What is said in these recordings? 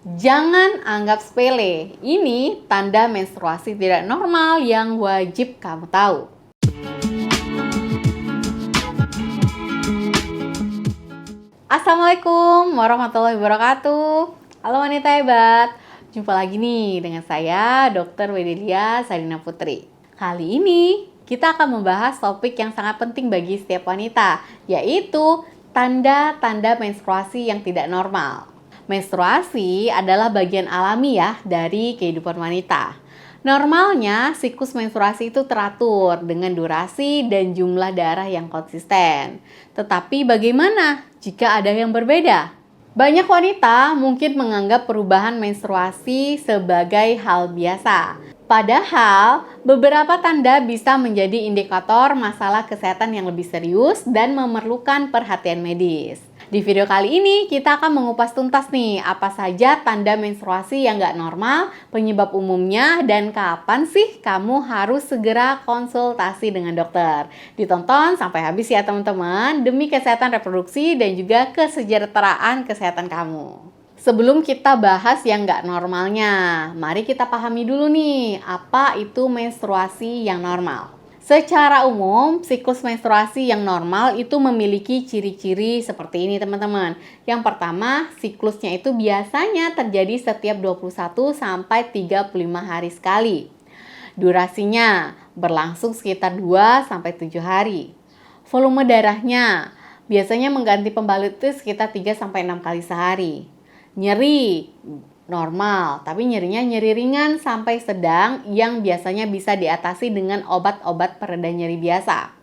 Jangan anggap sepele. Ini tanda menstruasi tidak normal yang wajib kamu tahu. Assalamualaikum warahmatullahi wabarakatuh. Halo wanita hebat. Jumpa lagi nih dengan saya, Dr. Wedelia Salina Putri. Kali ini kita akan membahas topik yang sangat penting bagi setiap wanita, yaitu tanda-tanda menstruasi yang tidak normal. Menstruasi adalah bagian alami ya dari kehidupan wanita. Normalnya, siklus menstruasi itu teratur dengan durasi dan jumlah darah yang konsisten. Tetapi bagaimana jika ada yang berbeda? Banyak wanita mungkin menganggap perubahan menstruasi sebagai hal biasa. Padahal, beberapa tanda bisa menjadi indikator masalah kesehatan yang lebih serius dan memerlukan perhatian medis. Di video kali ini, kita akan mengupas tuntas nih, apa saja tanda menstruasi yang nggak normal, penyebab umumnya, dan kapan sih kamu harus segera konsultasi dengan dokter. Ditonton sampai habis ya teman-teman, demi kesehatan reproduksi dan juga kesejahteraan kesehatan kamu. Sebelum kita bahas yang nggak normalnya, mari kita pahami dulu nih, apa itu menstruasi yang normal. Secara umum, siklus menstruasi yang normal itu memiliki ciri-ciri seperti ini teman-teman. Yang pertama, siklusnya itu biasanya terjadi setiap 21 sampai 35 hari sekali. Durasinya berlangsung sekitar 2 sampai 7 hari. Volume darahnya biasanya mengganti pembalut itu sekitar 3 sampai 6 kali sehari. Nyeri normal, tapi nyerinya nyeri ringan sampai sedang yang biasanya bisa diatasi dengan obat-obat pereda nyeri biasa.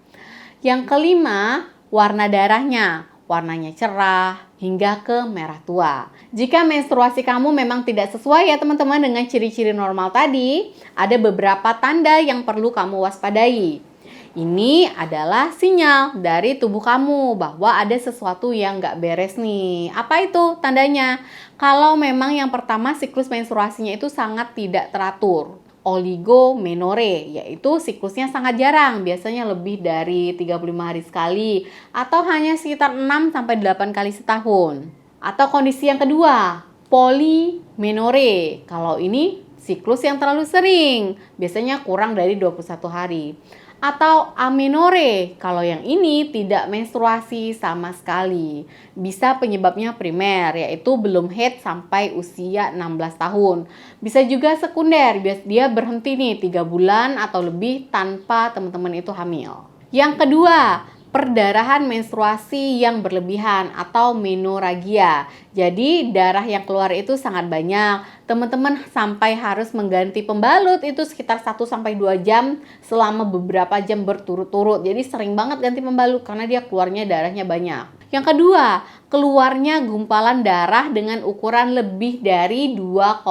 Yang kelima, warna darahnya, warnanya cerah hingga ke merah tua. Jika menstruasi kamu memang tidak sesuai ya teman-teman dengan ciri-ciri normal tadi, ada beberapa tanda yang perlu kamu waspadai. Ini adalah sinyal dari tubuh kamu bahwa ada sesuatu yang nggak beres nih. Apa itu tandanya? Kalau memang yang pertama siklus menstruasinya itu sangat tidak teratur. Oligomenore, yaitu siklusnya sangat jarang, biasanya lebih dari 35 hari sekali atau hanya sekitar 6-8 kali setahun. Atau kondisi yang kedua, polimenore. Kalau ini siklus yang terlalu sering, biasanya kurang dari 21 hari. Atau amenore, kalau yang ini tidak menstruasi sama sekali. Bisa penyebabnya primer, yaitu belum haid sampai usia 16 tahun. Bisa juga sekunder, dia berhenti nih 3 bulan atau lebih tanpa teman-teman itu hamil. Yang kedua, perdarahan menstruasi yang berlebihan atau menorragia. Jadi darah yang keluar itu sangat banyak. Teman-teman sampai harus mengganti pembalut itu sekitar 1-2 jam selama beberapa jam berturut-turut. Jadi sering banget ganti pembalut karena dia keluarnya darahnya banyak. Yang kedua, keluarnya gumpalan darah dengan ukuran lebih dari 2,5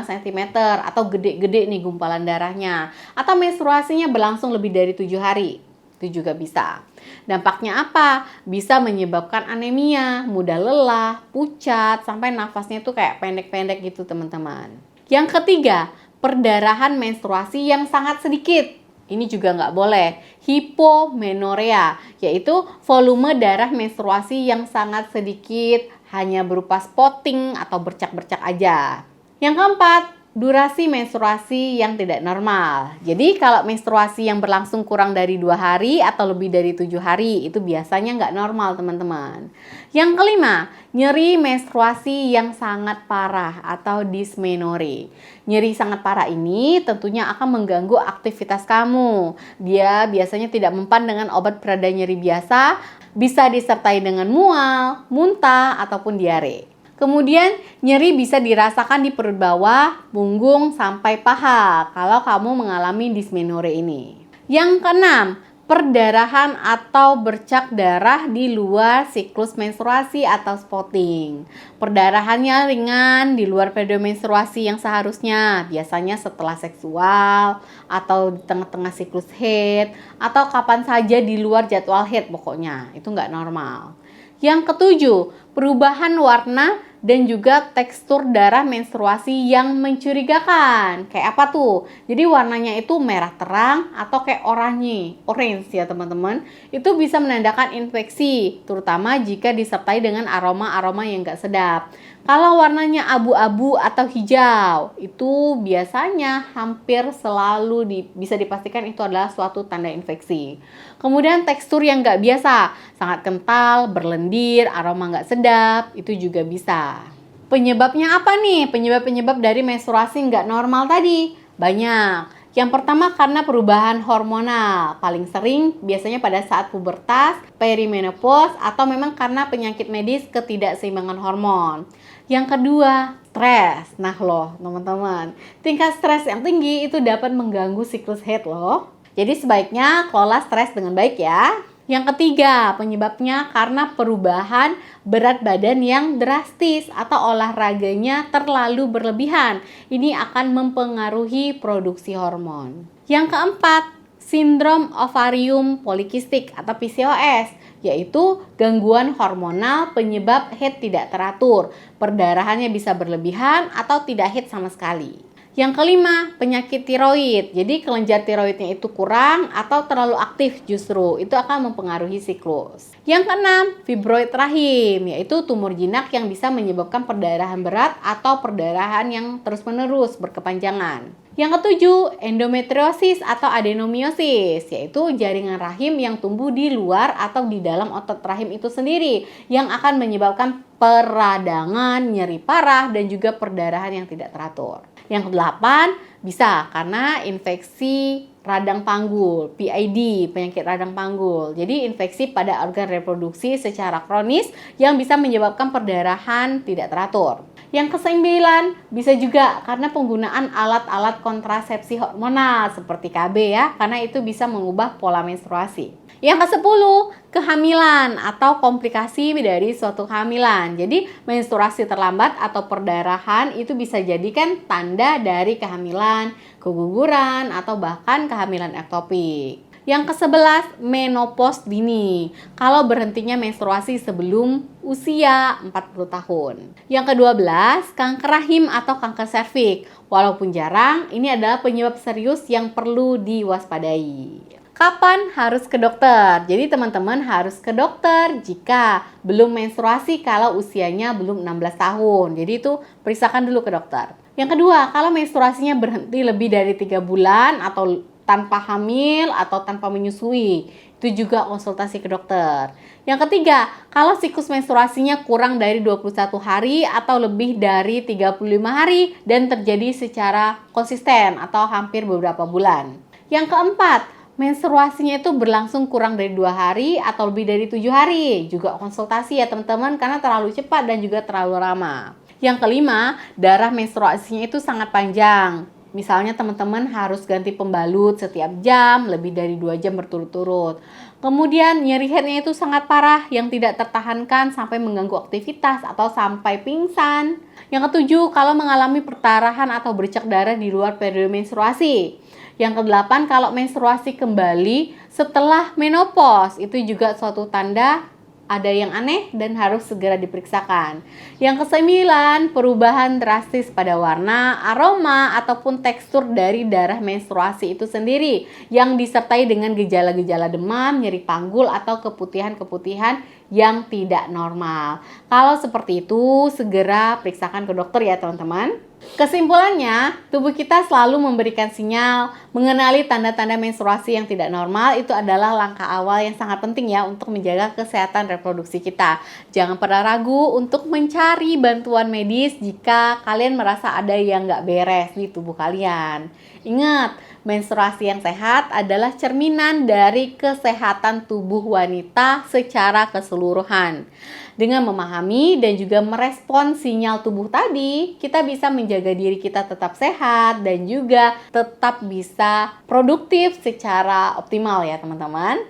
cm atau gede-gede nih gumpalan darahnya. Atau menstruasinya berlangsung lebih dari 7 hari. Itu juga bisa. Dampaknya apa? Bisa menyebabkan anemia, mudah lelah, pucat, sampai nafasnya tuh kayak pendek-pendek gitu teman-teman. Yang ketiga, perdarahan menstruasi yang sangat sedikit. Ini juga nggak boleh. Hipomenorea, yaitu volume darah menstruasi yang sangat sedikit, hanya berupa spotting atau bercak-bercak aja. Yang keempat, durasi menstruasi yang tidak normal. Jadi kalau menstruasi yang berlangsung kurang dari 2 hari atau lebih dari 7 hari, itu biasanya nggak normal teman-teman. Yang kelima, nyeri menstruasi yang sangat parah atau dysmenorrhea. Nyeri sangat parah ini tentunya akan mengganggu aktivitas kamu. Dia biasanya tidak mempan dengan obat pereda nyeri biasa, bisa disertai dengan mual, muntah, ataupun diare. Kemudian nyeri bisa dirasakan di perut bawah, punggung, sampai paha kalau kamu mengalami dysmenorrhea ini. Yang keenam, perdarahan atau bercak darah di luar siklus menstruasi atau spotting. Perdarahannya ringan di luar periode menstruasi yang seharusnya, biasanya setelah seksual atau di tengah-tengah siklus haid atau kapan saja di luar jadwal haid pokoknya, itu nggak normal. Yang ketujuh, perubahan warna dan juga tekstur darah menstruasi yang mencurigakan. Kayak apa tuh? Jadi warnanya itu merah terang atau kayak orange ya teman-teman. Itu bisa menandakan infeksi, terutama jika disertai dengan aroma-aroma yang gak sedap. Kalau warnanya abu-abu atau hijau, itu biasanya hampir selalu bisa dipastikan itu adalah suatu tanda infeksi. Kemudian tekstur yang nggak biasa, sangat kental, berlendir, aroma nggak sedap, itu juga bisa. Penyebabnya apa nih? Penyebab-penyebab dari menstruasi nggak normal tadi? Banyak. Yang pertama karena perubahan hormonal, paling sering biasanya pada saat pubertas, perimenopause, atau memang karena penyakit medis ketidakseimbangan hormon. Yang kedua, stres. Nah loh teman-teman, tingkat stres yang tinggi itu dapat mengganggu siklus haid loh. Jadi sebaiknya kelola stres dengan baik ya. Yang ketiga, penyebabnya karena perubahan berat badan yang drastis atau olahraganya terlalu berlebihan. Ini akan mempengaruhi produksi hormon. Yang keempat, sindrom ovarium polikistik atau PCOS, yaitu gangguan hormonal penyebab haid tidak teratur. Perdarahannya bisa berlebihan atau tidak haid sama sekali. Yang kelima, penyakit tiroid. Jadi kelenjar tiroidnya itu kurang atau terlalu aktif justru. Itu akan mempengaruhi siklus. Yang keenam, fibroid rahim, yaitu tumor jinak yang bisa menyebabkan perdarahan berat atau perdarahan yang terus-menerus berkepanjangan. Yang ketujuh, endometriosis atau adenomiosis, yaitu jaringan rahim yang tumbuh di luar atau di dalam otot rahim itu sendiri yang akan menyebabkan peradangan, nyeri parah, dan juga perdarahan yang tidak teratur. Yang kedelapan, bisa karena infeksi radang panggul, PID, penyakit radang panggul. Jadi infeksi pada organ reproduksi secara kronis yang bisa menyebabkan perdarahan tidak teratur. Yang kesembilan, bisa juga karena penggunaan alat-alat kontrasepsi hormonal seperti KB ya, karena itu bisa mengubah pola menstruasi. Yang kesepuluh, kehamilan atau komplikasi dari suatu kehamilan. Jadi menstruasi terlambat atau perdarahan itu bisa jadikan tanda dari kehamilan, keguguran, atau bahkan kehamilan ektopik. Yang ke-11, menopause dini. Kalau berhentinya menstruasi sebelum usia 40 tahun. Yang ke-12, kanker rahim atau kanker serviks. Walaupun jarang, ini adalah penyebab serius yang perlu diwaspadai. Kapan harus ke dokter? Jadi teman-teman harus ke dokter jika belum menstruasi kalau usianya belum 16 tahun. Jadi itu periksakan dulu ke dokter. Yang kedua, kalau menstruasinya berhenti lebih dari 3 bulan atau tanpa hamil atau tanpa menyusui, itu juga konsultasi ke dokter. Yang ketiga, kalau siklus menstruasinya kurang dari 21 hari atau lebih dari 35 hari dan terjadi secara konsisten atau hampir beberapa bulan. Yang keempat, menstruasinya itu berlangsung kurang dari 2 hari atau lebih dari 7 hari. Juga konsultasi ya teman-teman karena terlalu cepat dan juga terlalu lama. Yang kelima, darah menstruasinya itu sangat panjang. Misalnya teman-teman harus ganti pembalut setiap jam, lebih dari 2 jam berturut-turut. Kemudian nyeri headnya itu sangat parah yang tidak tertahankan sampai mengganggu aktivitas atau sampai pingsan. Yang ketujuh, kalau mengalami perdarahan atau bercak darah di luar periode menstruasi. Yang kedelapan, kalau menstruasi kembali setelah menopause, itu juga suatu tanda ada yang aneh dan harus segera diperiksakan. Yang kesembilan, perubahan drastis pada warna, aroma, ataupun tekstur dari darah menstruasi itu sendiri yang disertai dengan gejala-gejala demam, nyeri panggul, atau keputihan-keputihan yang tidak normal. Kalau seperti itu, segera periksakan ke dokter ya teman-teman. Kesimpulannya, tubuh kita selalu memberikan sinyal. Mengenali tanda-tanda menstruasi yang tidak normal itu adalah langkah awal yang sangat penting ya untuk menjaga kesehatan reproduksi kita. Jangan pernah ragu untuk mencari bantuan medis jika kalian merasa ada yang nggak beres di tubuh kalian. Ingat, menstruasi yang sehat adalah cerminan dari kesehatan tubuh wanita secara keseluruhan. Dengan memahami dan juga merespon sinyal tubuh tadi, kita bisa menjaga diri kita tetap sehat dan juga tetap bisa produktif secara optimal ya teman-teman.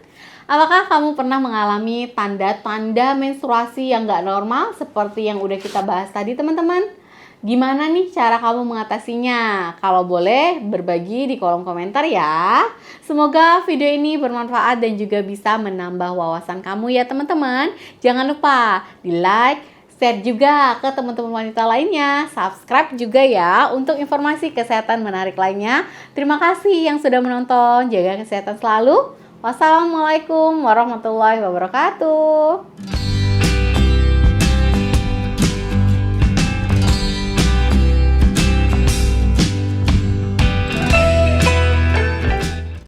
Apakah kamu pernah mengalami tanda-tanda menstruasi yang gak normal seperti yang udah kita bahas tadi teman-teman? Gimana nih cara kamu mengatasinya? Kalau boleh berbagi di kolom komentar ya. Semoga video ini bermanfaat dan juga bisa menambah wawasan kamu ya teman-teman. Jangan lupa di like, Share juga ke teman-teman wanita lainnya. Subscribe juga ya untuk informasi kesehatan menarik lainnya. Terima kasih yang sudah menonton. Jaga kesehatan selalu. Wassalamualaikum warahmatullahi wabarakatuh.